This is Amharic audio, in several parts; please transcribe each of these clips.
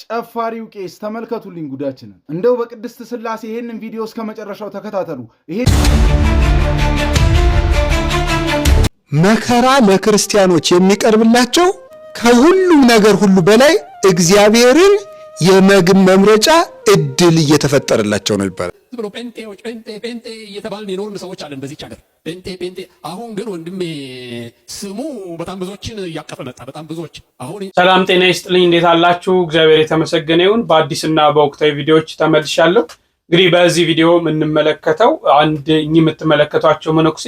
ጨፋሪው ቄስ ተመልከቱልኝ ጉዳችንን። እንደው በቅድስት ሥላሴ ይሄንን ቪዲዮ እስከ መጨረሻው ተከታተሉ። ይሄ መከራ ለክርስቲያኖች የሚቀርብላቸው ከሁሉም ነገር ሁሉ በላይ እግዚአብሔርን የመግብ መምረጫ እድል እየተፈጠረላቸው ነው ይባላል። ብሎ ጴንጤዎች ጴንጤ እየተባልን የኖርን ሰዎች አለን በዚህ ሀገር ጴንጤ። አሁን ግን ወንድሜ ስሙ በጣም ብዙዎችን እያቀፈ መጣ። በጣም ብዙዎች አሁን ሰላም ጤና ይስጥልኝ። እንዴት አላችሁ? እግዚአብሔር የተመሰገነ ይሁን። በአዲስና በወቅታዊ ቪዲዮዎች ተመልሻለሁ። እንግዲህ በዚህ ቪዲዮ የምንመለከተው አንድ የምትመለከቷቸው መነኩሴ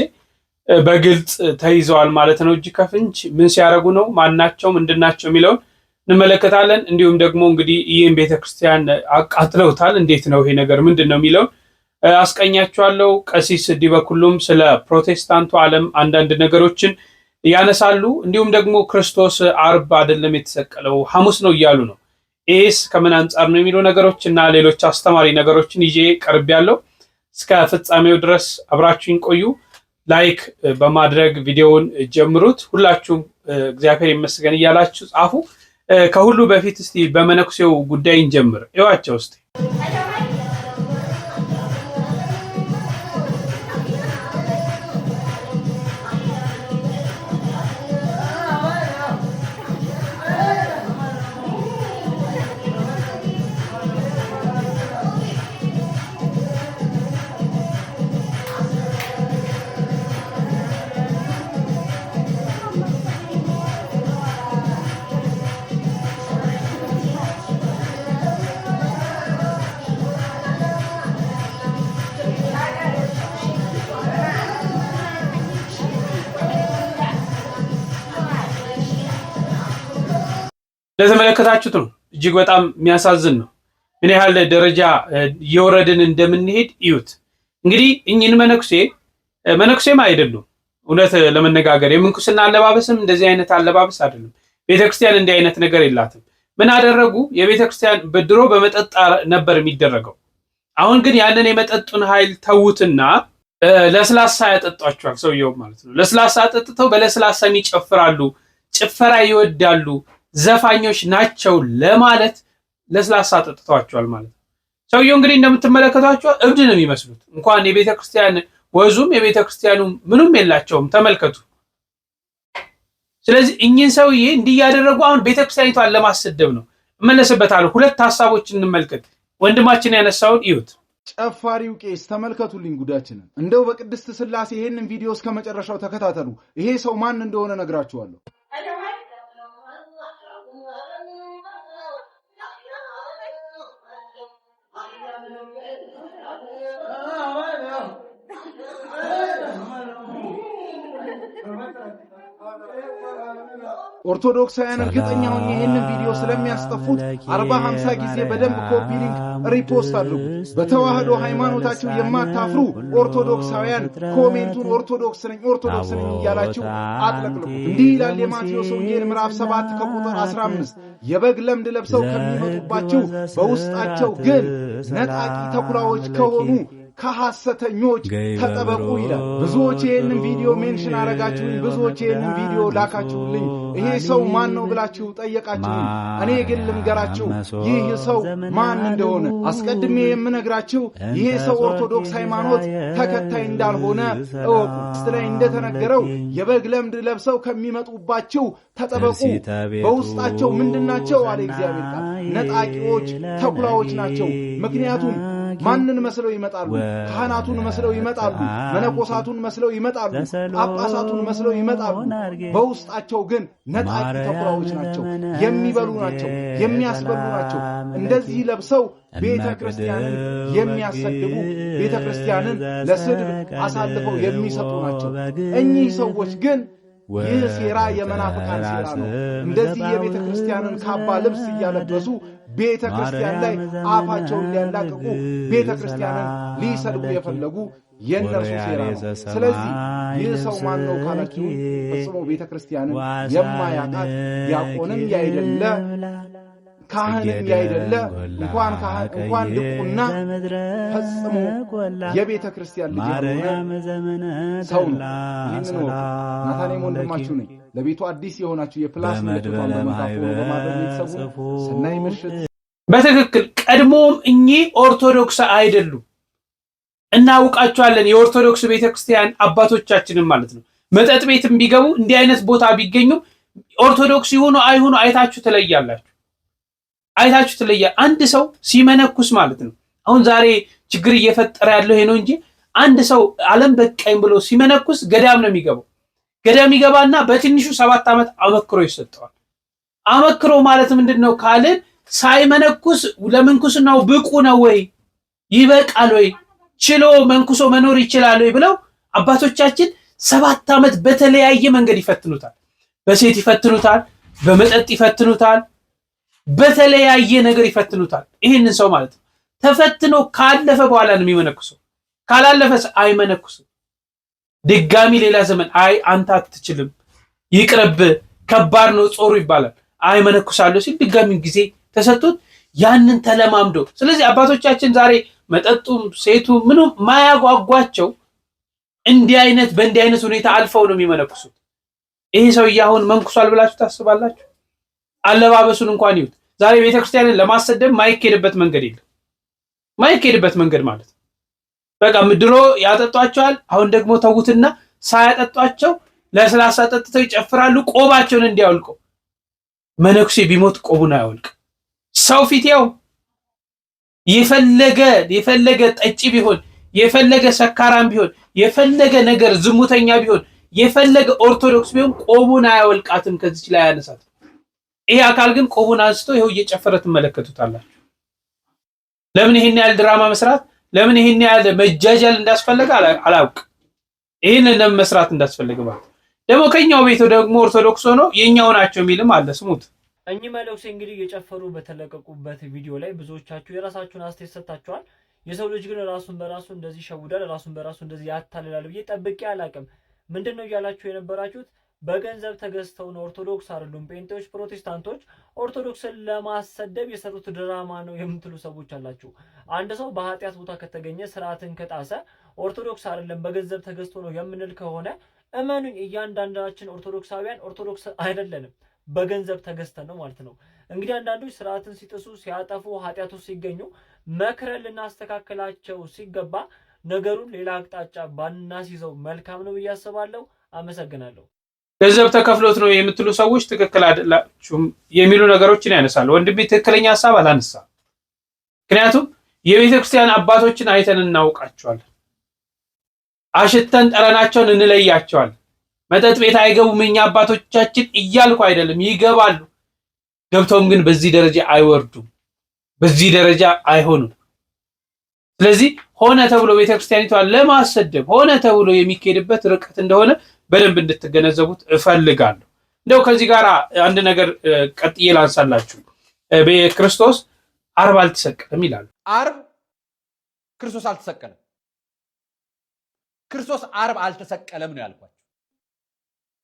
በግልጽ ተይዘዋል ማለት ነው። እጅ ከፍንጅ ምን ሲያደርጉ ነው? ማናቸው? ምንድናቸው? የሚለውን እንመለከታለን። እንዲሁም ደግሞ እንግዲህ ይህን ቤተክርስቲያን አቃጥለውታል። እንዴት ነው ይሄ ነገር ምንድን ነው የሚለውን አስቀኛቸዋለሁ። ቀሲስ ዲበኩሉም ስለ ፕሮቴስታንቱ ዓለም አንዳንድ ነገሮችን ያነሳሉ። እንዲሁም ደግሞ ክርስቶስ አርብ አይደለም የተሰቀለው ሐሙስ ነው እያሉ ነው። ይህስ ከምን አንጻር ነው የሚሉ ነገሮች እና ሌሎች አስተማሪ ነገሮችን ይዤ ቀርቤያለሁ። እስከ ፍጻሜው ድረስ አብራችሁኝ ቆዩ። ላይክ በማድረግ ቪዲዮውን ጀምሩት። ሁላችሁም እግዚአብሔር ይመስገን እያላችሁ ጻፉ። ከሁሉ በፊት እስቲ በመነኩሴው ጉዳይ እንጀምር። እዩዋቸው እስቲ። ለተመለከታችሁት ነው። እጅግ በጣም የሚያሳዝን ነው። ምን ያህል ደረጃ እየወረድን እንደምንሄድ እዩት። እንግዲህ እኚህን መነኩሴም አይደሉም። እውነት ለመነጋገር የምንኩስና አለባበስም እንደዚህ አይነት አለባበስ አይደለም። ቤተክርስቲያን እንዲህ አይነት ነገር የላትም። ምን አደረጉ? የቤተክርስቲያን በድሮ በመጠጥ ነበር የሚደረገው። አሁን ግን ያንን የመጠጡን ኃይል ተዉትና ለስላሳ ያጠጧቸዋል። ሰውየው ማለት ነው። ለስላሳ አጠጥተው በለስላሳም ይጨፍራሉ። ጭፈራ ይወዳሉ። ዘፋኞች ናቸው ለማለት ለስላሳ አጠጥተዋቸዋል ማለት ነው። ሰውየው እንግዲህ እንደምትመለከቷቸው እብድ ነው የሚመስሉት። እንኳን የቤተክርስቲያን ወዙም የቤተክርስቲያኑ ምንም የላቸውም። ተመልከቱ። ስለዚህ እኚህን ሰውዬ እንዲህ ያደረጉ አሁን ቤተክርስቲያኒቷን ለማሰደብ ነው። እመለስበታለሁ። ሁለት ሐሳቦችን እንመልከት። ወንድማችን ያነሳውን እዩት። ጨፋሪው ቄስ ተመልከቱልኝ ጉዳችንን። እንደው በቅድስት ሥላሴ ይሄንን ቪዲዮ እስከ መጨረሻው ተከታተሉ። ይሄ ሰው ማን እንደሆነ ነግራችኋለሁ። ኦርቶዶክሳውያን እርግጠኛ ሆኜ ይሄንን ቪዲዮ ስለሚያስጠፉት 40-50 ጊዜ በደንብ ኮፒ ሊንክ ሪፖስት አድርጉ። በተዋህዶ ሃይማኖታችሁ የማታፍሩ ኦርቶዶክሳውያን ኮሜንቱን ኦርቶዶክስ ነኝ እያላችሁ አጥለቅልቁ። እንዲህ ይላል የማቴዎስ ወንጌል ምዕራፍ 7 ከቁጥር 15 የበግ ለምድ ለብሰው ከሚመጡባችሁ በውስጣቸው ግን ነጣቂ ተኩላዎች ከሆኑ ከሐሰተኞች ተጠበቁ ይላል። ብዙዎች ይሄንን ቪዲዮ ሜንሽን አረጋችሁኝ፣ ብዙዎች ይሄንን ቪዲዮ ላካችሁልኝ። ይሄ ሰው ማን ነው ብላችሁ ጠየቃችሁኝ። እኔ ግን ልንገራችሁ ይህ ሰው ማን እንደሆነ። አስቀድሜ የምነግራችሁ ይሄ ሰው ኦርቶዶክስ ሃይማኖት ተከታይ እንዳልሆነ እወቁ። ላይ እንደተነገረው የበግ ለምድ ለብሰው ከሚመጡባችሁ ተጠበቁ። በውስጣቸው ምንድናቸው አለ እግዚአብሔር ቃል? ነጣቂዎች፣ ተኩላዎች ናቸው። ምክንያቱም ማንን መስለው ይመጣሉ? ካህናቱን መስለው ይመጣሉ። መነኮሳቱን መስለው ይመጣሉ። ጳጳሳቱን መስለው ይመጣሉ። በውስጣቸው ግን ነጣቂ ተኩላዎች ናቸው። የሚበሉ ናቸው፣ የሚያስበሉ ናቸው። እንደዚህ ለብሰው ቤተክርስቲያንን የሚያሰድቡ፣ ቤተክርስቲያንን ለስድብ አሳልፈው የሚሰጡ ናቸው። እኚህ ሰዎች ግን ይህ ሴራ የመናፍቃን ሴራ ነው። እንደዚህ የቤተ ክርስቲያንን ካባ ልብስ እያለበሱ ቤተ ክርስቲያን ላይ አፋቸውን ሊያላቅቁ፣ ቤተ ክርስቲያንን ሊሰድቡ የፈለጉ የእነርሱ ሴራ ነው። ስለዚህ ይህ ሰው ማን ነው ካላችሁ ፈጽሞ ቤተ ክርስቲያንን የማያውቃት ዲያቆንም ያይደለ ካህንም ያይደለ እንኳን ድቁና ፈጽሞ የቤተ ክርስቲያን ልጅ የሆነ ሰው ነው። ይህንን ወቁ። ናታኔም ወንድማችሁ ነኝ። ለቤቱ አዲስ የሆናችሁ የፕላስ ምልክቷን በመንካት በማድረግ ቤተሰቡ ሰናይ ምሽት በትክክል ቀድሞም እኚህ ኦርቶዶክስ አይደሉም። እናውቃቸዋለን። የኦርቶዶክስ ቤተክርስቲያን አባቶቻችንን ማለት ነው። መጠጥ ቤትም ቢገቡ እንዲህ አይነት ቦታ ቢገኙ ኦርቶዶክስ ይሁኑ አይሁኑ አይታችሁ ትለያላችሁ። አይታችሁ ትለያ። አንድ ሰው ሲመነኩስ ማለት ነው። አሁን ዛሬ ችግር እየፈጠረ ያለው ይሄ ነው እንጂ አንድ ሰው ዓለም በቃኝ ብሎ ሲመነኩስ ገዳም ነው የሚገባው። ገዳም ይገባና በትንሹ 7 ዓመት አመክሮ ይሰጠዋል። አመክሮ ማለት ምንድነው ካልን ሳይመነኩስ ለምንኩስናው ብቁ ነው ወይ ይበቃል ወይ ችሎ መንኩሶ መኖር ይችላል ወይ ብለው አባቶቻችን 7 ዓመት በተለያየ መንገድ ይፈትኑታል። በሴት ይፈትኑታል፣ በመጠጥ ይፈትኑታል፣ በተለያየ ነገር ይፈትኑታል። ይህንን ሰው ማለት ነው ተፈትኖ ካለፈ በኋላ ነው የሚመነኩሰው። ካላለፈስ አይመነኩስም። ድጋሚ ሌላ ዘመን አይ አንተ አትችልም ይቅርብ ከባድ ነው ጾሩ ይባላል። አይመነኩሳለሁ ሲል ድጋሚ ጊዜ ተሰጥቶት ያንን ተለማምዶ። ስለዚህ አባቶቻችን ዛሬ መጠጡም ሴቱ ምንም ማያጓጓቸው እንዲህ አይነት ሁኔታ አልፈው ነው የሚመነኩሱት። ይሄ ሰውዬ አሁን መንኩሷል ብላችሁ ታስባላችሁ? አለባበሱን እንኳን ይዩት። ዛሬ ቤተክርስቲያንን ለማሰደብ ማይኬድበት መንገድ የለም። ማይኬድበት መንገድ ማለት በቃ ድሮ ያጠጧቸዋል። አሁን ደግሞ ተውትና ሳያጠጧቸው ለስላሳ ጠጥተው ይጨፍራሉ። ቆባቸውን እንዲያወልቁ መነኩሴ ቢሞት ቆቡን አያወልቅ። ሰው ፊት ያው የፈለገ ጠጪ ቢሆን የፈለገ ሰካራም ቢሆን የፈለገ ነገር ዝሙተኛ ቢሆን የፈለገ ኦርቶዶክስ ቢሆን ቆቡን አያወልቃትም፣ ከዚች ላይ ያነሳት። ይሄ አካል ግን ቆቡን አንስቶ ይሄው እየጨፈረ ትመለከቱታላችሁ። ለምን ይሄን ያህል ድራማ መስራት፣ ለምን ይሄን ያህል መጃጃል እንዳስፈለገ አላውቅ። ይሄን ለመስራት እንዳስፈለገ ማለት ደግሞ ከኛው ቤቱ ደግሞ ኦርቶዶክስ ሆኖ የኛው ናቸው የሚልም አለ። ስሙት። እኚህ መለኩሴ እንግዲህ እየጨፈሩ በተለቀቁበት ቪዲዮ ላይ ብዙዎቻችሁ የራሳችሁን አስተያየት ሰጥታችኋል። የሰው ልጅ ግን ራሱን በራሱ እንደዚህ ይሸውዳል፣ ራሱን በራሱ እንደዚህ ያታልላል ብዬ ጠብቄ አላቅም። ምንድነው እያላችሁ የነበራችሁት? በገንዘብ ተገዝተው ነው ኦርቶዶክስ አይደሉም ጴንጤዎች፣ ፕሮቴስታንቶች ኦርቶዶክስን ለማሰደብ የሰሩት ድራማ ነው የምትሉ ሰዎች አላችሁ። አንድ ሰው በኃጢአት ቦታ ከተገኘ ስርዓትን ከጣሰ ኦርቶዶክስ አይደለም በገንዘብ ተገዝቶ ነው የምንል ከሆነ እመኑኝ እያንዳንዳችን ኦርቶዶክሳውያን ኦርቶዶክስ አይደለንም፣ በገንዘብ ተገዝተን ነው ማለት ነው። እንግዲህ አንዳንዶች ስርዓትን ሲጥሱ ሲያጠፉ ኃጢአቱ ሲገኙ መክረን ልናስተካክላቸው ሲገባ ነገሩን ሌላ አቅጣጫ ባናስይዘው መልካም ነው ብዬ አስባለሁ። አመሰግናለሁ። ገንዘብ ተከፍሎት ነው የምትሉ ሰዎች ትክክል አይደላችሁም የሚሉ ነገሮችን ያነሳሉ። ወንድሜ ትክክለኛ ሐሳብ አላነሳ። ምክንያቱም የቤተክርስቲያን አባቶችን አይተን እናውቃቸዋለን። አሽተን ጠረናቸውን እንለያቸዋለን። መጠጥ ቤት አይገቡም እኛ አባቶቻችን እያልኩ አይደለም፣ ይገባሉ። ገብተውም ግን በዚህ ደረጃ አይወርዱም፣ በዚህ ደረጃ አይሆኑም። ስለዚህ ሆነ ተብሎ ቤተክርስቲያኒቷን ለማሰደብ ሆነ ተብሎ የሚካሄድበት ርቀት እንደሆነ በደንብ እንድትገነዘቡት እፈልጋለሁ። እንደው ከዚህ ጋር አንድ ነገር ቀጥዬ ላንሳላችሁ። በክርስቶስ ዓርብ አልተሰቀለም ይላሉ። ዓርብ ክርስቶስ አልተሰቀለም። ክርስቶስ ዓርብ አልተሰቀለም ነው ያልኳችሁ።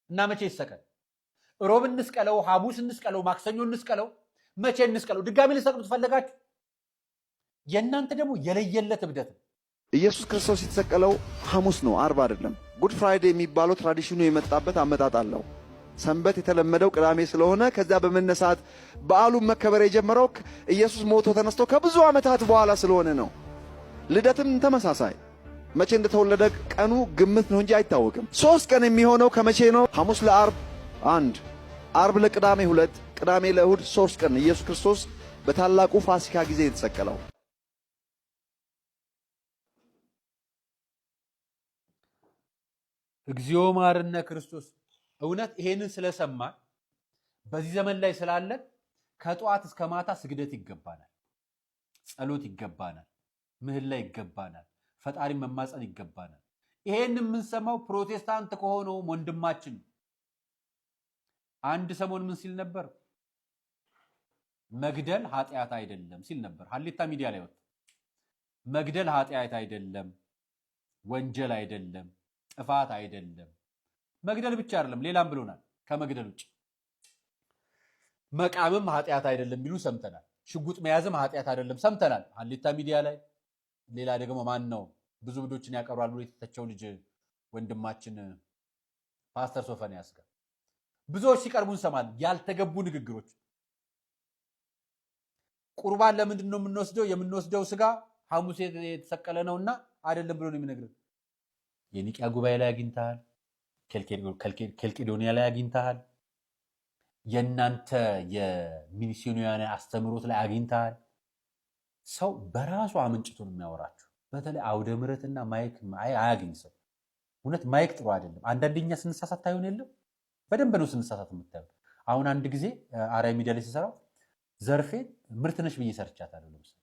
እና መቼ ይሰቀል? ሮብ እንስቀለው፣ ሐሙስ እንስቀለው፣ ማክሰኞ እንስቀለው፣ መቼ እንስቀለው? ድጋሚ ልሰቅሉት ፈለጋችሁ? የእናንተ ደግሞ የለየለት እብደት ነው። ኢየሱስ ክርስቶስ የተሰቀለው ሐሙስ ነው፣ ዓርብ አይደለም። ጉድ ፍራይዴ የሚባለው ትራዲሽኑ የመጣበት አመጣጥ አለው። ሰንበት የተለመደው ቅዳሜ ስለሆነ ከዛ በመነሳት በዓሉን መከበር የጀመረው ኢየሱስ ሞቶ ተነስቶ ከብዙ ዓመታት በኋላ ስለሆነ ነው። ልደትም ተመሳሳይ መቼ እንደተወለደ ቀኑ ግምት ነው እንጂ አይታወቅም። 3 ቀን የሚሆነው ከመቼ ነው? ሐሙስ ለዓርብ 1፣ ዓርብ ለቅዳሜ 2፣ ቅዳሜ ለእሁድ 3 ቀን ኢየሱስ ክርስቶስ በታላቁ ፋሲካ ጊዜ የተሰቀለው። እግዚኦ ማርነ ክርስቶስ። እውነት ይሄንን ስለሰማን በዚህ ዘመን ላይ ስላለን ከጧት እስከ ማታ ስግደት ይገባናል፣ ጸሎት ይገባናል፣ ምህላ ይገባናል፣ ፈጣሪ መማጸን ይገባናል። ይሄን የምንሰማው ፕሮቴስታንት ከሆነው ወንድማችን አንድ ሰሞን ምን ሲል ነበር? መግደል ኃጢአት አይደለም ሲል ነበር። ሀሌታ ሚዲያ ላይ ወጣ። መግደል ኃጢአት አይደለም፣ ወንጀል አይደለም፣ ጥፋት አይደለም። መግደል ብቻ አይደለም ሌላም ብሎናል። ከመግደል ውጭ መቃምም ኃጢአት አይደለም ቢሉ ሰምተናል። ሽጉጥ መያዝም ኃጢአት አይደለም ሰምተናል ሀሌታ ሚዲያ ላይ። ሌላ ደግሞ ማን ነው ብዙ ብዶችን ያቀርባል ብሎ የተተቸው ልጅ ወንድማችን ፓስተር ሶፎንያስ ጋር ብዙዎች ሲቀርቡ እንሰማለን። ያልተገቡ ንግግሮች ቁርባን ለምንድን ነው የምንወስደው? የምንወስደው ስጋ ሐሙስ የተሰቀለ ነውና አይደለም ብሎ ነው የሚነግረን። የኒቂያ ጉባኤ ላይ አግኝተሃል፣ ኬልቄዶንያ ላይ አግኝተሃል፣ የእናንተ የሚስዮናውያን አስተምህሮት ላይ አግኝተሃል። ሰው በራሱ አመንጭቶ ነው የሚያወራችሁ። በተለይ አውደ ምሕረትና ማይክ አያገኝ ሰው። እውነት ማይክ ጥሩ አይደለም። አንዳንደኛ ስንሳሳት ታይሆን የለም በደንብ ነው ስንሳሳት የምታየው። አሁን አንድ ጊዜ አርአያ ሚዲያ ላይ ሲሰራው ዘርፌን ምርትነሽ ብዬ ሰርቻታለሁ። ለምሳሌ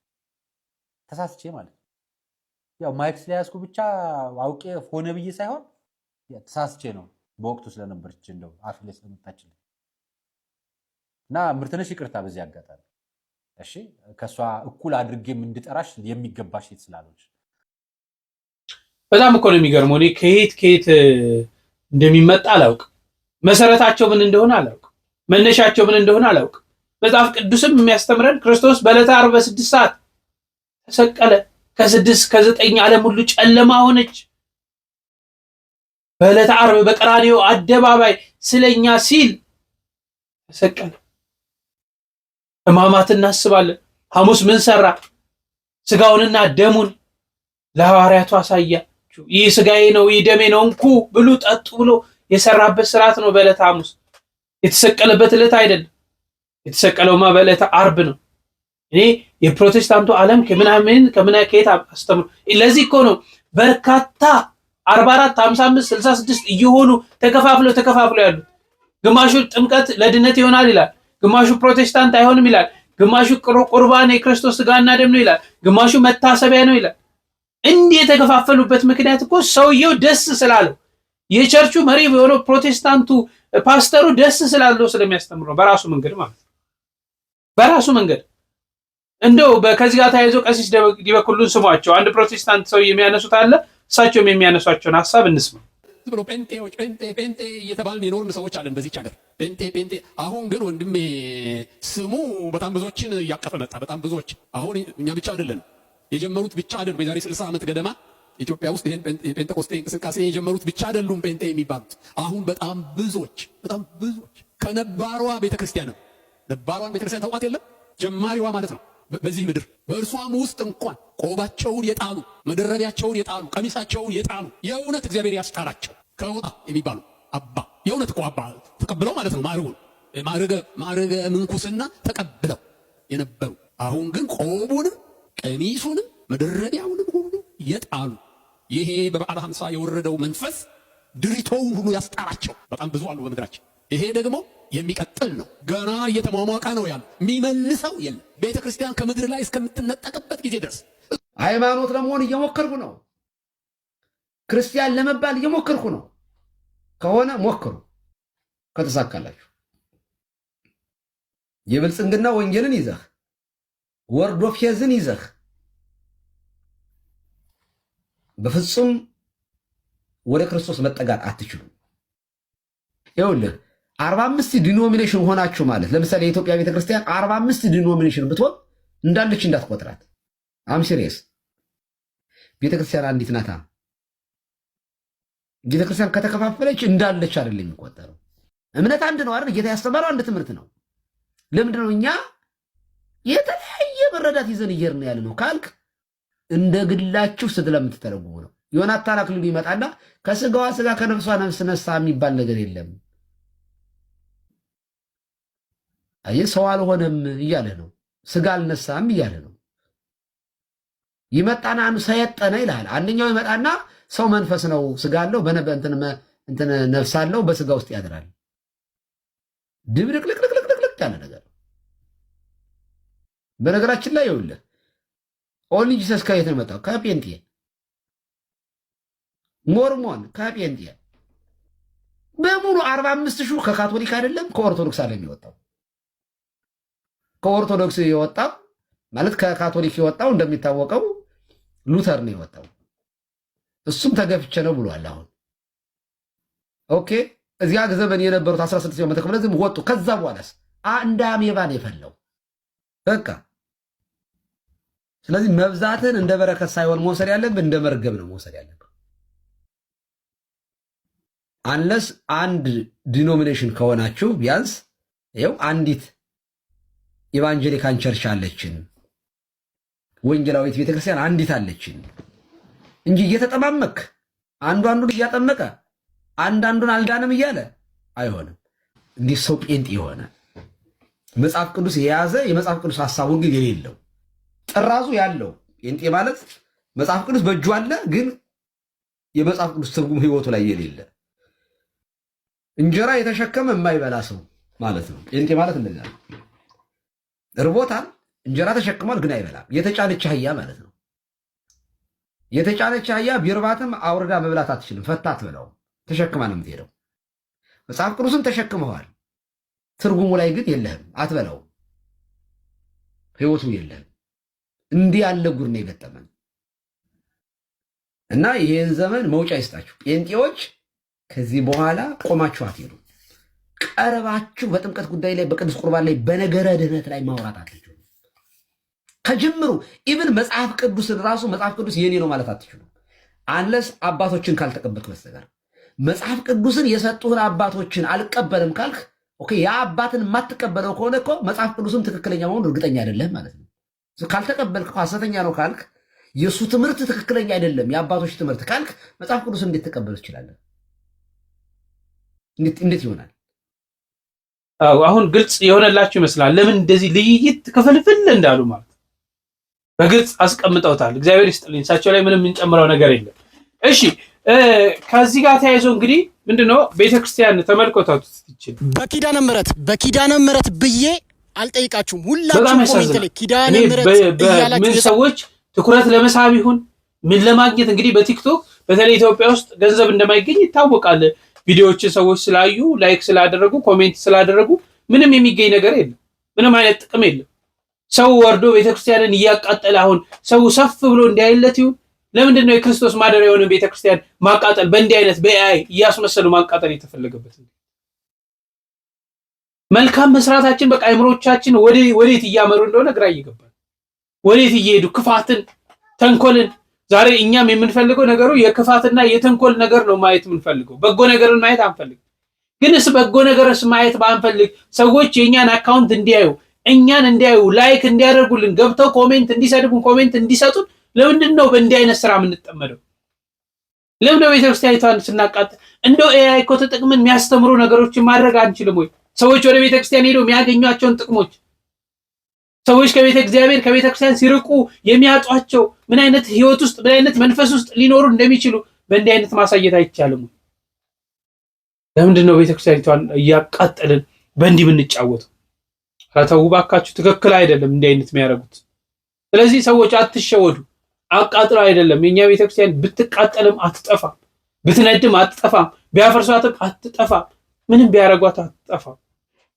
ተሳስቼ ማለት ነው። ያው ማይክ ስለያዝኩ ብቻ አውቄ ሆነ ብዬ ሳይሆን ተሳስቼ ነው። በወቅቱ ስለነበረች እንደው አፍ ላይ ስለመጣችልኝ እና ምርትነሽ ይቅርታ በዚህ አጋጣሚ። እሺ ከሷ እኩል አድርጌም እንድጠራሽ የሚገባሽ ሴት ስላለች በጣም እኮ ነው የሚገርመው። እኔ ከየት እንደሚመጣ አላውቅም። መሰረታቸው ምን እንደሆነ አላውቅም። መነሻቸው ምን እንደሆነ አላውቅም። መጽሐፍ ቅዱስም የሚያስተምረን ክርስቶስ በዕለተ ዓርብ በ6 ሰዓት ተሰቀለ። ከ6 ከ9 ዓለም ሁሉ ጨለማ ሆነች። በዕለተ ዓርብ በቀራንዮ አደባባይ ስለኛ ሲል ተሰቀለ። ሕማማት እናስባለን። ሐሙስ ምን ሰራ? ስጋውንና ደሙን ለሐዋርያቱ አሳያችሁ። ይህ ስጋዬ ነው፣ ይህ ደሜ ነው፣ እንኩ ብሉ ጠጡ ብሎ የሰራበት ስርዓት ነው። በዕለተ ሐሙስ የተሰቀለበት ዕለት አይደለም። የተሰቀለውማ በዕለተ ዓርብ ነው። እኔ የፕሮቴስታንቱ ዓለም ከየት አስተምሩ። ለዚህ እኮ ነው በርካታ 44 55 66 እየሆኑ ተከፋፍለው ያሉት። ግማሹ ጥምቀት ለድነት ይሆናል ይላል፣ ግማሹ ፕሮቴስታንት አይሆንም ይላል፣ ግማሹ ቁርባን የክርስቶስ ስጋና ደም ነው ይላል፣ ግማሹ መታሰቢያ ነው ይላል። እንዲህ የተከፋፈሉበት ምክንያት እኮ ሰውየው ደስ ስላለው የቸርቹ መሪ የሆነው ፕሮቴስታንቱ ፓስተሩ ደስ ስላለው ስለሚያስተምር ነው። በራሱ መንገድ ማለት ነው። በራሱ መንገድ እንደው ከዚህ ጋር ተያይዞ ቀሲስ ዲበኩሉን ስሟቸው። አንድ ፕሮቴስታንት ሰው የሚያነሱት አለ። እሳቸውም የሚያነሷቸውን ሐሳብ እንስማ። ብሎ ጴንጤዎች ጴንጤ እየተባልን የኖርን ሰዎች አለን በዚች ሀገር። ጴንጤ አሁን ግን ወንድሜ ስሙ በጣም ብዙዎችን እያቀፈ መጣ። በጣም ብዙዎች አሁን እኛ ብቻ አይደለን የጀመሩት ብቻ አይደሉም። የዛሬ 60 ዓመት ገደማ ኢትዮጵያ ውስጥ ይሄን ጴንጤቆስጤ እንቅስቃሴ የጀመሩት ብቻ አይደሉም ጴንጤ የሚባሉት። አሁን በጣም ብዙዎች ከነባሯ ቤተክርስቲያን ነባሯን ቤተክርስቲያን ታውቋት የለም ጀማሪዋ ማለት ነው በዚህ ምድር በእርሷም ውስጥ እንኳን ቆባቸውን የጣሉ መደረቢያቸውን የጣሉ ቀሚሳቸውን የጣሉ የእውነት እግዚአብሔር ያስጣላቸው ከወጣ የሚባሉ አባ የእውነት እኮ አባ ተቀብለው ማለት ነው ማዕረገ ምንኩስና ተቀብለው የነበሩ አሁን ግን ቆቡንም ቀሚሱንም መደረቢያውንም ሁሉ የጣሉ ይሄ በበዓለ ሐምሳ የወረደው መንፈስ ድሪቶውን ሁሉ ያስጣላቸው በጣም ብዙ አሉ በምድራችን። ይሄ ደግሞ የሚቀጥል ነው። ገና እየተሟሟቀ ነው ያለው። የሚመልሰው የለም። ቤተ ክርስቲያን ከምድር ላይ እስከምትነጠቅበት ጊዜ ድረስ ሃይማኖት ለመሆን እየሞከርኩ ነው። ክርስቲያን ለመባል እየሞከርኩ ነው። ከሆነ ሞክሩ፣ ከተሳካላችሁ የብልጽግና ወንጌልን ይዘህ ወርድ ኦፍ ፌዝን ይዘህ በፍጹም ወደ ክርስቶስ መጠጋት አትችሉም። ይኸውልህ 45 ዲኖሚኔሽን ሆናችሁ ማለት ለምሳሌ የኢትዮጵያ ቤተክርስቲያን 45 ዲኖሚኔሽን ብትሆን እንዳለች እንዳትቆጥራት። አም ሲሪየስ። ቤተክርስቲያን አንዲት ናታ። ቤተክርስቲያን ከተከፋፈለች እንዳለች አይደለም የሚቆጠረው። እምነት አንድ ነው አይደል? ጌታ ያስተማረው አንድ ትምህርት ነው። ለምንድን ነው እኛ የተለያየ መረዳት ይዘን እየሄድን ያለ ነው ካልክ እንደ ግላችሁ ስለምትተረጉሙ ነው። ዮናታን አክሊሉ ይመጣና ከስጋዋ ስጋ ከነፍሷ ነፍስ ነሳ የሚባል ነገር የለም። አየ ሰው አልሆነም እያለ ነው። ስጋ አልነሳም እያለ ነው። ይመጣና አንዱ ሰየጠነ ይላል። አንደኛው ይመጣና ሰው መንፈስ ነው፣ ስጋ አለው፣ እንትን ነፍስ አለው፣ በስጋ ውስጥ ያድራል። ድብልቅልቅልቅልቅ ያለ ነገር። በነገራችን ላይ ይኸውልህ ኦንሊ ጂሰስ ከየት ነው የመጣው? ከጴንጤ። ሞርሞን ከጴንጤ በሙሉ 45,000 ከካቶሊክ አይደለም ከኦርቶዶክስ አለ የሚወጣው። ከኦርቶዶክስ የወጣው ማለት ከካቶሊክ የወጣው እንደሚታወቀው ሉተር ነው የወጣው። እሱም ተገፍቼ ነው ብሏል። አሁን ኦኬ እዚያ ዘመን የነበሩት 16ኛው መቶ ክፍለ ዘመን ወጡ። ከዛ በኋላስ እንደ አሜባ ነው የፈለው በቃ። ስለዚህ መብዛትን እንደ በረከት ሳይሆን መውሰድ ያለብን እንደ መርገም ነው መውሰድ ያለብን። አንለስ አንድ ዲኖሚኔሽን ከሆናችሁ ቢያንስ ይኸው አንዲት ኢቫንጀሊካን ቸርች አለችን፣ ወንጌላዊት ቤተክርስቲያን አንዲት አለችን እንጂ እየተጠማመክ አንዱን እያጠመቀ አንዱን አልዳንም እያለ አይሆንም። እንዲህ ሰው ጴንጤ የሆነ መጽሐፍ ቅዱስ የያዘ የመጽሐፍ ቅዱስ ሐሳቡን ግን የሌለው ጥራዙ ያለው ጴንጤ ማለት መጽሐፍ ቅዱስ በእጁ አለ፣ ግን የመጽሐፍ ቅዱስ ትርጉም ህይወቱ ላይ የሌለ እንጀራ የተሸከመ የማይበላ ሰው ማለት ነው። ጴንጤ ማለት እንደዛ ነው። እርቦታል፣ እንጀራ ተሸክሟል፣ ግን አይበላም። የተጫነች አህያ ማለት ነው። የተጫነች አህያ ቢርባትም አውርዳ መብላት አትችልም፣ ፈታ አትበላውም፣ ተሸክማ ነው የምትሄደው። መጽሐፍ ቅዱስን ተሸክመዋል፣ ትርጉሙ ላይ ግን የለህም፣ አትበላውም፣ ህይወቱ የለህም። እንዲህ ያለ ጉድ ነው የገጠመን እና ይሄን ዘመን መውጫ ይስጣችሁ ጴንጤዎች። ከዚህ በኋላ ቆማችሁ አትሄዱ። ቀረባችሁ በጥምቀት ጉዳይ ላይ በቅዱስ ቁርባን ላይ በነገረ ድህነት ላይ ማውራት አትችሉ። ከጅምሩ ኢቭን መጽሐፍ ቅዱስን ራሱ መጽሐፍ ቅዱስ የኔ ነው ማለት አትችሉ፣ አንለስ አባቶችን ካልተቀበልክ በስተቀር። መጽሐፍ ቅዱስን የሰጡህን አባቶችን አልቀበልም ካልክ ኦኬ፣ ያ አባትን የማትቀበለው ከሆነ እኮ መጽሐፍ ቅዱስም ትክክለኛ መሆኑን እርግጠኛ አይደለም ማለት ነው። ካልተቀበልክ ሐሰተኛ ነው ካልክ፣ የሱ ትምህርት ትክክለኛ አይደለም የአባቶች ትምህርት ካልክ፣ መጽሐፍ ቅዱስን እንዴት ተቀበል ትችላለህ? እንዴት ይሆናል? አሁን ግልጽ የሆነላችሁ ይመስላል ለምን እንደዚህ ልይይት ክፍልፍል እንዳሉ ማለት በግልጽ አስቀምጠውታል። እግዚአብሔር ይስጥልኝ። እሳቸው ላይ ምንም እንጨምረው ነገር የለም። እሺ ከዚህ ጋር ተያይዞ እንግዲህ ምንድነው ቤተክርስቲያን ተመልከቱት ይችላል። በኪዳነ ምሕረት ብዬ አልጠይቃችሁም። ሁላችሁም ኮሜንት ላይ ኪዳነ ምሕረት ያላችሁ ሰዎች ትኩረት ለመሳብ ይሁን ምን ለማግኘት እንግዲህ በቲክቶክ በተለይ ኢትዮጵያ ውስጥ ገንዘብ እንደማይገኝ ይታወቃል። ቪዲዮዎችን ሰዎች ስላዩ ላይክ ስላደረጉ ኮሜንት ስላደረጉ ምንም የሚገኝ ነገር የለም፣ ምንም አይነት ጥቅም የለም። ሰው ወርዶ ቤተክርስቲያንን እያቃጠለ አሁን ሰው ሰፍ ብሎ እንዲያይለት ይሁን። ለምንድን ነው የክርስቶስ ማደሪያ የሆነ ቤተክርስቲያን ማቃጠል በእንዲህ አይነት በአይ እያስመሰሉ ማቃጠል የተፈለገበት? መልካም መስራታችን በቃ አይምሮቻችን ወዴት እያመሩ እንደሆነ ግራ ይገባል። ወዴት እየሄዱ ክፋትን፣ ተንኮልን ዛሬ እኛም የምንፈልገው ነገሩ የክፋትና የተንኮል ነገር ነው ማየት የምንፈልገው። በጎ ነገርን ማየት አንፈልግም። ግንስ በጎ ነገርስ ማየት ባንፈልግ ሰዎች የኛን አካውንት እንዲያዩ እኛን እንዲያዩ ላይክ እንዲያደርጉልን ገብተው ኮሜንት እንዲሰድቡን ኮሜንት እንዲሰጡን ለምንድን ነው በእንዲህ አይነት ስራ የምንጠመደው? ለምን ነው ቤተክርስቲያኒቷን ስናቃጥ እንደው ኤአይ እኮ ተጠቅመን የሚያስተምሩ ነገሮችን ማድረግ አንችልም ወይ? ሰዎች ወደ ቤተክርስቲያን ሄደው የሚያገኟቸውን ጥቅሞች ሰዎች ከቤተክርስቲያን ሲርቁ የሚያጧቸው ምን አይነት ህይወት ውስጥ ምን አይነት መንፈስ ውስጥ ሊኖሩ እንደሚችሉ በእንዲህ አይነት ማሳየት አይቻልም? ለምንድን ነው ቤተክርስቲያኒቷን እያቃጠልን በእንዲህ የምንጫወተው? ተው ባካችሁ፣ ትክክል አይደለም እንዲህ አይነት የሚያደርጉት። ስለዚህ ሰዎች አትሸወዱ። አቃጥለው አይደለም የኛ ቤተክርስቲያን ብትቃጠልም አትጠፋም፣ ብትነድም አትጠፋም፣ ቢያፈርሷትም አትጠፋም፣ ምንም ቢያረጓት አትጠፋም።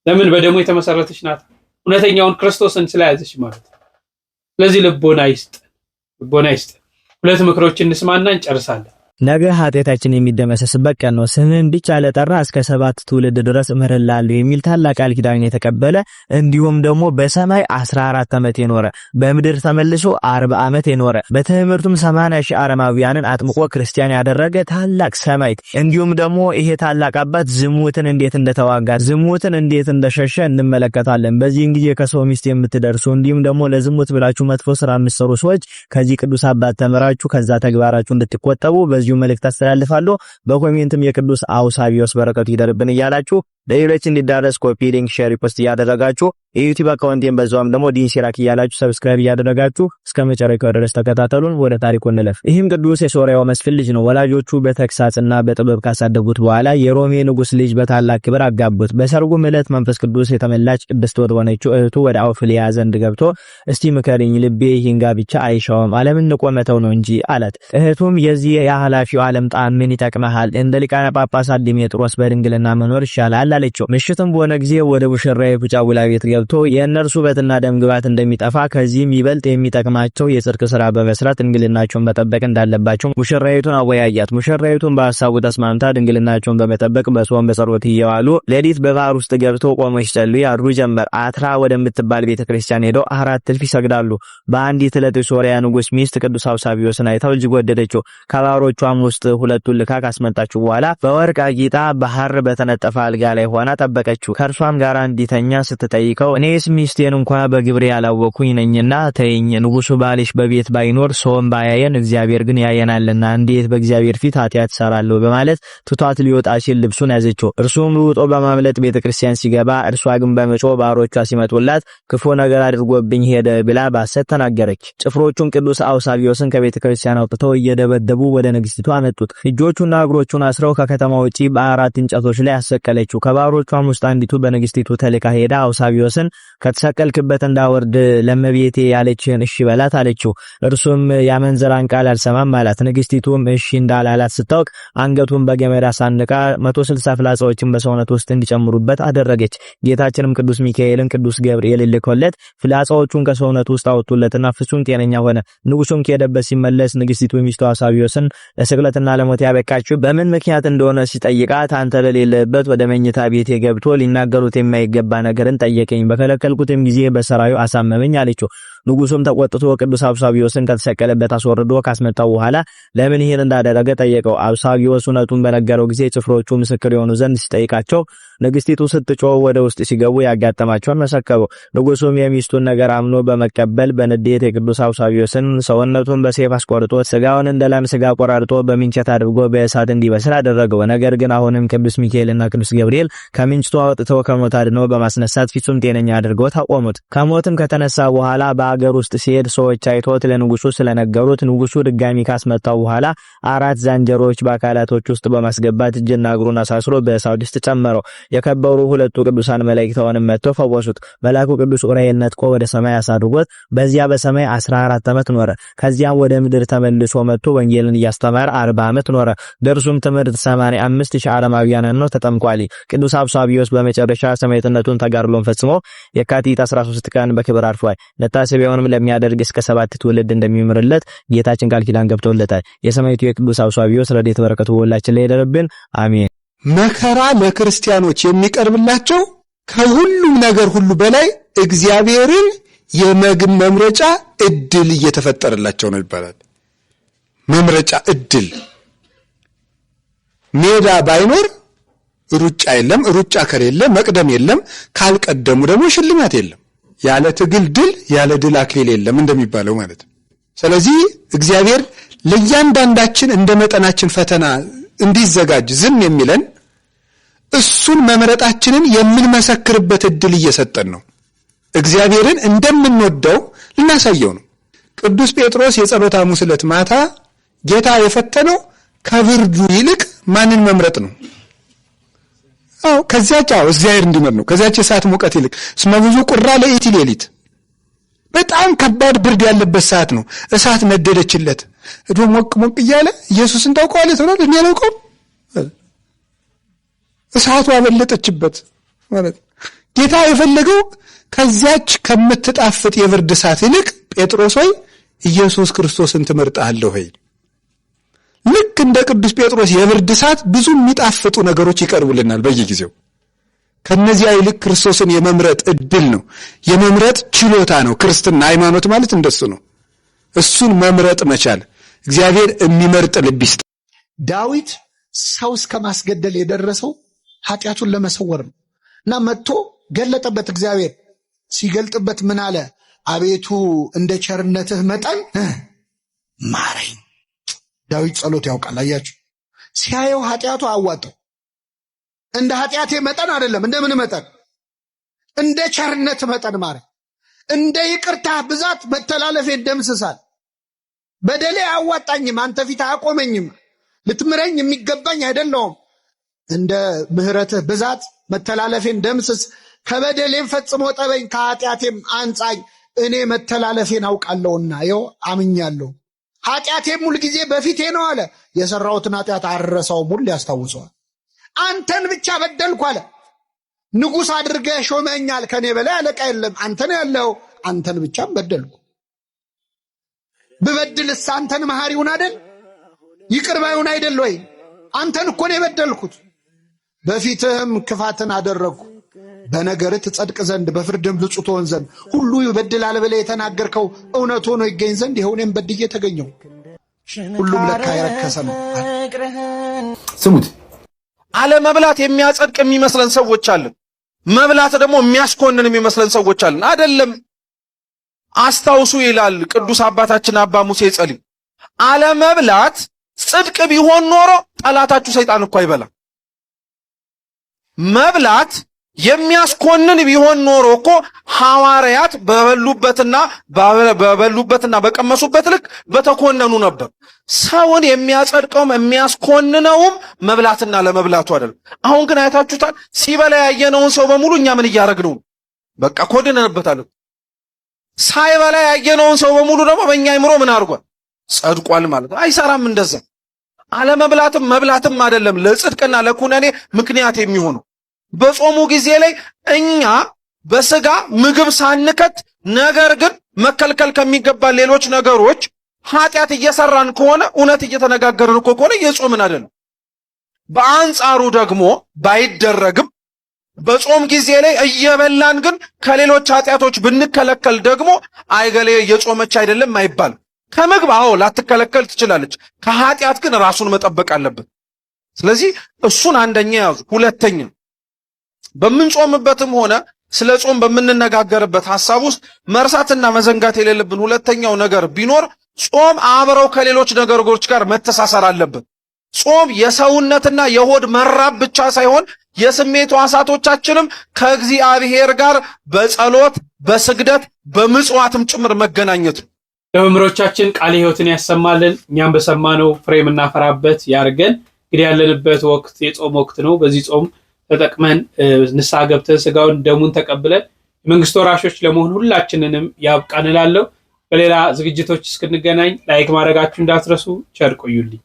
ለምን? በደሙ የተመሰረተች ናት፣ እውነተኛውን ክርስቶስን ስለያዘች ማለት ነው። ስለዚህ ልቦና ይስጥ። ሁለት ምክሮችን እንስማና እንጨርሳለን። ነገ ኃጢአታችን የሚደመሰስበት ቀን ነው። ስምህን ብቻ ለጠራ እስከ 7 ትውልድ ድረስ እምርልሃለሁ የሚል ታላቅ ቃል ኪዳን የተቀበለ እንዲሁም ደግሞ በሰማይ 14 ዓመት የኖረ በምድር ተመልሶ 40 ዓመት የኖረ በትምህርቱም 80 ሺህ አረማውያንን አጥምቆ ክርስቲያን ያደረገ ታላቅ ሰማዕት እንዲሁም ደግሞ ይሄ ታላቅ አባት ዝሙትን እንዴት እንደተዋጋ ዝሙትን እንዴት እንደሸሸ እንመለከታለን። በዚህን ጊዜ ከሰው ሚስት የምትደርሱ እንዲሁም ደግሞ ለዝሙት ብላችሁ መጥፎ ስራ የምትሰሩ ሰዎች ከዚህ ቅዱስ አባት ተምራችሁ ከዛ ተግባራችሁ እንድትቆጠቡ በዚሁ መልእክት አስተላልፋለሁ። በኮሜንትም የቅዱስ አውሳቢዮስ በረከቱ ይደርብን እያላችሁ ለሌሎች እንዲዳረስ ኮፒ ሊንክ ሼር ሪፖስት እያደረጋችሁ የዩቲዩብ አካውንቴን በዛውም ደግሞ ዲንሲራክ እያላችሁ ሰብስክራይብ እያደረጋችሁ እስከ መጨረሻው ድረስ ተከታተሉን። ወደ ታሪኩ እንለፍ። ይህም ቅዱስ የሶርያው መስፍን ልጅ ነው። ወላጆቹ በተግሳጽና በጥበብ ካሳደጉት በኋላ የሮሜ ንጉስ ልጅ በታላቅ ክብር አጋቡት። በሰርጉም ዕለት መንፈስ ቅዱስ የተመላች ቅድስት ወደሆነችው እህቱ ወደ አውፍልያ ዘንድ ገብቶ እስቲ ምከሪኝ፣ ልቤ ይህን ጋብቻ አይሻውም፣ ዓለምን ንቆ መተው ነው እንጂ አላት። እህቱም የዚህ የኃላፊው ዓለም ጣዕም ምን ይጠቅመሃል? እንደ ሊቃነ ጳጳሳት ዲሜጥሮስ በድንግልና መኖር ይሻላል አለችው። ምሽትም በሆነ ጊዜ ወደ ሙሽራይቱ ጫጉላ ቤት ገብቶ የእነርሱ ውበትና ደም ግባት እንደሚጠፋ ከዚህም ይበልጥ የሚጠቅማቸው የጽድቅ ስራ በመስራት ድንግልናቸውን መጠበቅ እንዳለባቸው ሙሽራይቱን አወያያት። ሙሽራይቱን በሐሳቡ ተስማምታ ድንግልናቸውን በመጠበቅ በጾም በጸሎት እየዋሉ ሌሊት በባህር ውስጥ ገብተው ቆመው ይጸልዩ ያድሩ ጀመር። አትራ ወደምትባል ቤተክርስቲያን ሄደው 4 እልፍ ይሰግዳሉ። በአንዲት ዕለት ሶርያ ንጉስ ሚስት ቅዱስ አውሳቢዮስን አይታው እጅግ ወደደችው። ከባሮቿም ውስጥ 2ቱን ልካ ካስመጣችው በኋላ በወርቅ አጊጣ በሐር በተነጠፈ አልጋ ላይ ላይ ሆና ጠበቀችው። ከእርሷም ጋር እንዲተኛ ስትጠይቀው እኔስ ሚስቴን እንኳን በግብሬ ያላወኩኝ ነኝና ተይኝ፣ ንጉሱ ባልሽ በቤት ባይኖር ሰውም ባያየን እግዚአብሔር ግን ያየናልና እንዴት በእግዚአብሔር ፊት ኃጢአት ሰራለሁ በማለት ትቷት ሊወጣ ሲል ልብሱን ያዘችው። እርሱም ሩጦ በማምለጥ ቤተክርስቲያን ሲገባ እርሷ ግን በመጮህ ባሮቿ ሲመጡላት ክፉ ነገር አድርጎብኝ ሄደ ብላ በሐሰት ተናገረች። ጭፍሮቹም ቅዱስ አውሳቢዮስን ከቤተክርስቲያን አውጥተው እየደበደቡ ወደ ንግስቲቱ አመጡት። እጆቹና እግሮቹን አስረው ከከተማ ውጪ በአራት እንጨቶች ላይ አሰቀለችው። ከባሮቿም ውስጥ አንዲቱ በንግስቲቱ ተልካ ሄዳ አውሳቢዮስን ከተሰቀልክበት እንዳወርድ ለመቤቴ ያለችን እሺ በላት አለችው። እርሱም ያመንዘራን ቃል አልሰማም አላት። ንግስቲቱም እሺ እንዳላላት ስታውቅ አንገቱን በገመድ አሳንቃ 160 ፍላጻዎችን በሰውነት ውስጥ እንዲጨምሩበት አደረገች። ጌታችንም ቅዱስ ሚካኤልን ቅዱስ ገብርኤል ልኮለት ፍላጻዎቹን ከሰውነት ውስጥ አወጡለትና ፍጹም ጤነኛ ሆነ። ንጉሱም ከሄደበት ሲመለስ ንግስቲቱ ሚስቱ አውሳቢዮስን ለስቅለትና ለሞት ያበቃችው በምን ምክንያት እንደሆነ ሲጠይቃት አንተ በሌለበት ወደ መኝታ ቤቴ ገብቶ ሊናገሩት የማይገባ ነገርን ጠየቀኝ፣ በከለከልኩትም ጊዜ በሰራዩ አሳመመኝ አለችው። ንጉሱም ተቆጥቶ ቅዱስ አውሳቢዮስን ከተሰቀለበት አስወርዶ ካስመጣው በኋላ ለምን ይሄን እንዳደረገ ጠየቀው። አውሳቢዮስ እውነቱን በነገረው ጊዜ ጭፍሮቹ ምስክር የሆኑ ዘንድ ሲጠይቃቸው ንግስቲቱ ስትጮህ ወደ ውስጥ ሲገቡ ያጋጠማቸውን መሰከሩ። ንጉሱም የሚስቱን ነገር አምኖ በመቀበል በንዴት የቅዱስ አውሳቢዮስን ሰውነቱን በሰይፍ አስቆርጦ ስጋውን እንደ ላም ስጋ ቆራርጦ በሚንቸት አድርጎ በእሳት እንዲበስል አደረገው። ነገር ግን አሁንም ቅዱስ ሚካኤልና ቅዱስ ገብርኤል ከምንጭቱ አውጥተው ከሞት አድነው በማስነሳት ፍጹም ጤነኛ አድርገው ታቆሙት። ከሞትም ከተነሳ በኋላ በአገር ውስጥ ሲሄድ ሰዎች አይቶት ለንጉሱ ስለነገሩት ንጉሱ ድጋሚ ካስመጣው በኋላ 4 ዛንጀሮች በአካላቶች ውስጥ በማስገባት እጅና እግሩን አሳስሮ በእሳት ውስጥ ጨመረው። የከበሩ ሁለቱ ቅዱሳን መላእክታውንም መጥተው ፈወሱት። መልአኩ ቅዱስ ዑራኤል ነጥቆ ወደ ሰማይ አሳድጎት በዚያ በሰማይ 14 ዓመት ኖረ። ከዚያም ወደ ምድር ተመልሶ መጥቶ ወንጌልን እያስተማረ 40 ዓመት ኖረ። ደርሱም ትምህርት 85,000 አረማውያንን ነው ተጠምቋል። ቅዱስ አውሳቢዮስ በመጨረሻ ሰማዕትነቱን ተጋድሎን ፈጽሞ የካቲት 13 ቀን በክብር አርፏል። መታሰቢያውንም ለሚያደርግ እስከ 7 ትውልድ እንደሚምርለት ጌታችን ቃል ኪዳን ገብቶለታል። የሰማዕቱ የቅዱስ አውሳቢዮስ ረድኤት በረከቱ ሁላችን ላይ ይደርብን፣ አሜን። መከራ ለክርስቲያኖች የሚቀርብላቸው ከሁሉም ነገር ሁሉ በላይ እግዚአብሔርን የመግብ መምረጫ እድል እየተፈጠረላቸው ነው ይባላል። መምረጫ እድል ሜዳ ባይኖር ሩጫ የለም፣ ሩጫ ከሌለ መቅደም የለም፣ ካልቀደሙ ደግሞ ሽልማት የለም። ያለ ትግል ድል፣ ያለ ድል አክሊል የለም እንደሚባለው ማለት ነው። ስለዚህ እግዚአብሔር ለእያንዳንዳችን እንደ መጠናችን ፈተና እንዲዘጋጅ ዝም የሚለን እሱን መምረጣችንን የምንመሰክርበት እድል እየሰጠን ነው። እግዚአብሔርን እንደምንወደው ልናሳየው ነው። ቅዱስ ጴጥሮስ የጸሎተ ሐሙስ ዕለት ማታ ጌታ የፈተነው ከብርዱ ይልቅ ማንን መምረጥ ነው? ከዚያች እግዚአብሔር እንዲመር ነው። ከዚያች የሰዓት ሙቀት ይልቅ እስመ ብዙ ቁራ ለኢቲ ሌሊት፣ በጣም ከባድ ብርድ ያለበት ሰዓት ነው። እሳት ነደደችለት እዶ ሞቅ ሞቅ እያለ ኢየሱስን ታውቀዋለህ ተብሏል። እኔ አላውቀውም። እሳቱ አበለጠችበት ማለት ጌታ የፈለገው ከዚያች ከምትጣፍጥ የብርድ እሳት ይልቅ ጴጥሮስ ሆይ ኢየሱስ ክርስቶስን ትመርጣለህ ሆይ። ልክ እንደ ቅዱስ ጴጥሮስ የብርድ እሳት ብዙ የሚጣፍጡ ነገሮች ይቀርቡልናል በየጊዜው። ከነዚያ ይልቅ ክርስቶስን የመምረጥ እድል ነው፣ የመምረጥ ችሎታ ነው። ክርስትና ሃይማኖት ማለት እንደሱ ነው። እሱን መምረጥ መቻል። እግዚአብሔር የሚመርጥ ልብ ይስጥ። ዳዊት ሰው እስከ ማስገደል የደረሰው ኃጢአቱን ለመሰወር ነው እና መጥቶ ገለጠበት። እግዚአብሔር ሲገልጥበት ምን አለ? አቤቱ እንደ ቸርነትህ መጠን ማረኝ። ዳዊት ጸሎት ያውቃል። አያችሁ፣ ሲያየው ኃጢአቱ አዋጠው። እንደ ኃጢአቴ መጠን አይደለም፣ እንደምን መጠን? እንደ ቸርነት መጠን ማረኝ። እንደ ይቅርታ ብዛት መተላለፌን ደምስሳል። በደሌ አያዋጣኝም፣ አንተ ፊት አያቆመኝም፣ ልትምረኝ የሚገባኝ አይደለሁም። እንደ ምሕረትህ ብዛት መተላለፌን ደምስስ፣ ከበደሌም ፈጽሞ ጠበኝ፣ ከኃጢአቴም አንጻኝ። እኔ መተላለፌን አውቃለሁና ይኸው አምኛለሁ። ኃጢአቴም ሁል ጊዜ በፊቴ ነው አለ። የሰራሁትን ኃጢአት አልረሳውም፣ ሁሉ ያስታውሰዋል። አንተን ብቻ በደልኩ አለ። ንጉሥ አድርገህ ሾመኛል፣ ከኔ በላይ አለቃ የለም፣ አንተ ነው ያለው። አንተን ብቻም በደልኩ። ብበድልስ አንተን መሐሪውን አይደል? ይቅር ባዩን አይደል ወይ? አንተን እኮ ነው የበደልኩት። በፊትህም ክፋትን አደረግኩ፣ በነገርህ ትጸድቅ ዘንድ በፍርድም ንጹሕ ትሆን ዘንድ። ሁሉ ይበድላል ብለህ የተናገርከው እውነት ሆኖ ይገኝ ዘንድ ይኸው እኔም በድዬ ተገኘሁ። ሁሉም ለካ የረከሰ ነው። ስሙት። አለመብላት የሚያጸድቅ የሚመስለን ሰዎች አለን። መብላት ደግሞ የሚያስኮንን የሚመስለን ሰዎች አለን። አይደለም። አስታውሱ ይላል ቅዱስ አባታችን አባ ሙሴ ጸሊም፣ አለመብላት ጽድቅ ቢሆን ኖሮ ጠላታችሁ ሰይጣን እኮ አይበላም። መብላት የሚያስኮንን ቢሆን ኖሮ እኮ ሐዋርያት በበሉበትና በቀመሱበት ልክ በተኮነኑ ነበር። ሰውን የሚያጸድቀውም የሚያስኮንነውም መብላትና ለመብላቱ አይደለም። አሁን ግን አይታችሁታል። ሲበላ ያየነውን ሰው በሙሉ እኛ ምን እያደረግነው? በቃ ኮድነንበታል። ሳይበላ ያየነውን ሰው በሙሉ ደግሞ በእኛ አይምሮ ምን አድርጓል? ጸድቋል ማለት ነው። አይሰራም እንደዛ። አለመብላትም መብላትም አይደለም ለጽድቅና ለኩነኔ ምክንያት የሚሆነው። በጾሙ ጊዜ ላይ እኛ በስጋ ምግብ ሳንከት ነገር ግን መከልከል ከሚገባ ሌሎች ነገሮች ኃጢአት እየሰራን ከሆነ እውነት እየተነጋገርን ከሆነ እየጾምን አይደለም። በአንጻሩ ደግሞ ባይደረግም በጾም ጊዜ ላይ እየበላን ግን ከሌሎች ኃጢአቶች ብንከለከል ደግሞ አይገሌ እየጾመች አይደለም አይባልም። ከምግብ ላትከለከል ትችላለች። ከኃጢአት ግን ራሱን መጠበቅ አለበት። ስለዚህ እሱን አንደኛ ያዙ። ሁለተኛ በምንጾምበትም ሆነ ስለ ጾም በምንነጋገርበት ሐሳብ ውስጥ መርሳትና መዘንጋት የሌለብን ሁለተኛው ነገር ቢኖር ጾም አብረው ከሌሎች ነገሮች ጋር መተሳሰር አለበት። ጾም የሰውነትና የሆድ መራብ ብቻ ሳይሆን የስሜት ሕዋሳቶቻችንም ከእግዚአብሔር ጋር በጸሎት በስግደት በምጽዋትም ጭምር መገናኘት ነው። ለመምህሮቻችን ቃለ ሕይወትን ያሰማልን፣ እኛም በሰማነው ፍሬ የምናፈራበት ያርገን። እንግዲህ ያለንበት ወቅት የጾም ወቅት ነው። በዚህ ጾም ተጠቅመን ንስሐ ገብተን ስጋውን ደሙን ተቀብለን የመንግስት ወራሾች ለመሆን ሁላችንንም ያብቃን እላለሁ። በሌላ ዝግጅቶች እስክንገናኝ ላይክ ማድረጋችሁ እንዳትረሱ። ቸር ቆዩልኝ።